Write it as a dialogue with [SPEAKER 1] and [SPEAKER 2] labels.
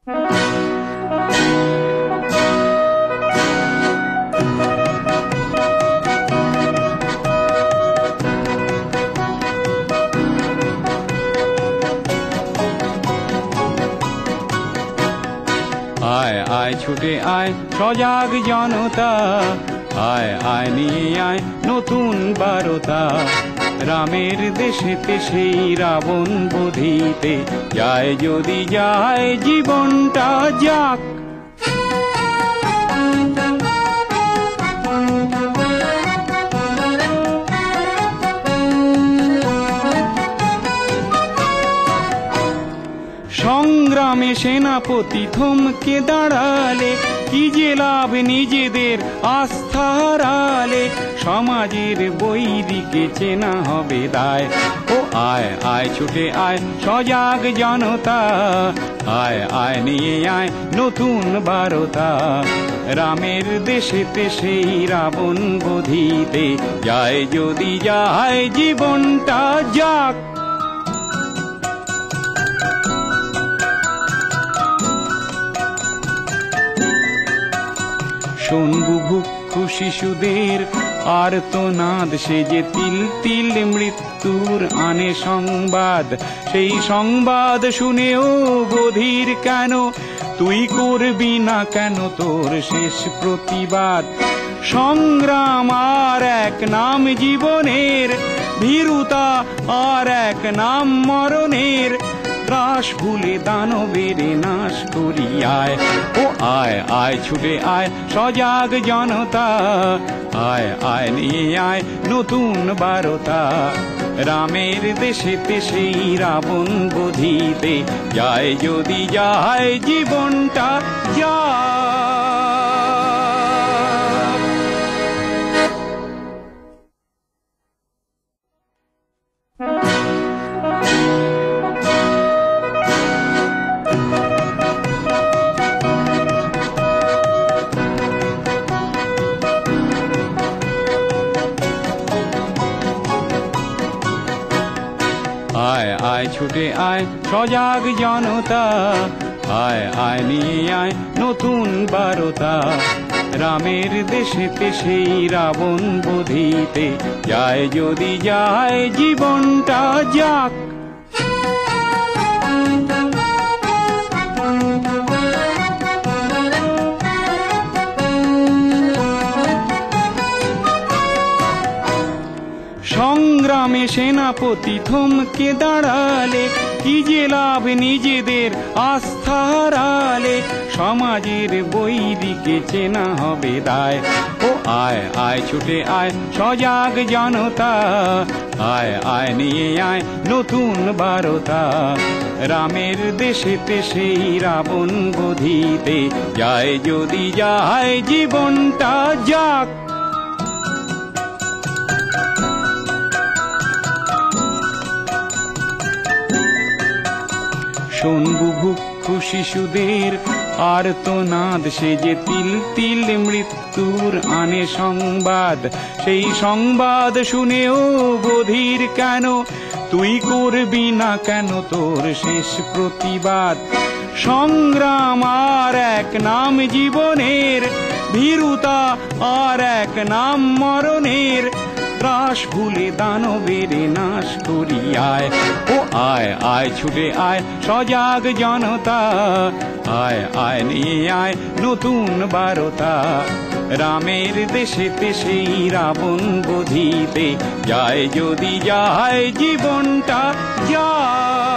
[SPEAKER 1] আয় আয় ছুটে আয় সজাগ জনতা, আয় আয় নিয়ে আয় নতুন বারতা। রামের দেশেতে সেই রাবণ বধিতে, যায় যদি যায় জীবনটা যাক। সংগ্রামে সেনাপতি থমকে দাঁড়ালে, কি যে লাভ নিজেদের আস্থা হারালে। সমাজের বৈরিকে চেনা হবে দায়, ও আয় আয় ছুটে আয় সজাগ জনতা, আয় আয় নিয়ে আয় নতুন বারতা। রামের দেশেতে সেই রাবণ বধিতে, যায় যদি যায় জীবনটা যাক। শোন বুভুক্ষু শিশুদের আর্তনাদ, সে যে তিল তিল মৃত্যুর আনে সংবাদ। সেই সংবাদ শুনেও বধির কেন, তুই করবি না কেন তোর শেষ প্রতিবাদ। সংগ্রাম আর এক নাম জীবনের, ভীরুতা আর এক নাম মরণের। ত্রাস ভুলে দানবের নাশ করি আয়, ও আয় আয় ছুটে আয় সজাগ জনতা, আয় আয় নিয়ে আয় নতুন বারতা। রামের দেশেতে সেই রাবণ বধিতে, যায় যদি যায় জীবনটা যায়। আয় আয় ছুটে আয় সজাগ জনতা, আয় আয় নিয়ে আয় নতুন বারতা। রামের দেশেতে সেই রাবণ বধিতে, যায় যদি যায় জীবনটা যাক। সংগ্রামে সেনাপতি থমকে দাঁড়ালে, কি যে লাভ নিজেদের আস্থা হারালে। সমাজের বৈরিকে চেনা হবে দায়, ও আয় আয় ছুটে আয় সজাগ জনতা, আয় আয় নিয়ে আয় নতুন বারতা। রামের দেশেতে সেই রাবণ বধিতে, যায় যদি যায় জীবনটা যাক। শোন বুভুক্ষু শিশুদের আর্তনাদ, সে যে তিল তিল মৃত্যুর আনে সংবাদ। সেই সংবাদ শুনেও বধির কেন, তুই করবি না কেন তোর শেষ প্রতিবাদ। সংগ্রাম আর এক নাম জীবনের, ভীরুতা আর এক নাম মরণের। ত্রাস ভুলে দানবের নাশ করি আয়, ও আয় আয় ছুটে আয় সজাগ জনতা, আয় আয় নিয়ে আয় নতুন বারতা। রামের দেশেতে সেই রাবণ বধিতে, যায় যদি যায় জীবনটা যায়।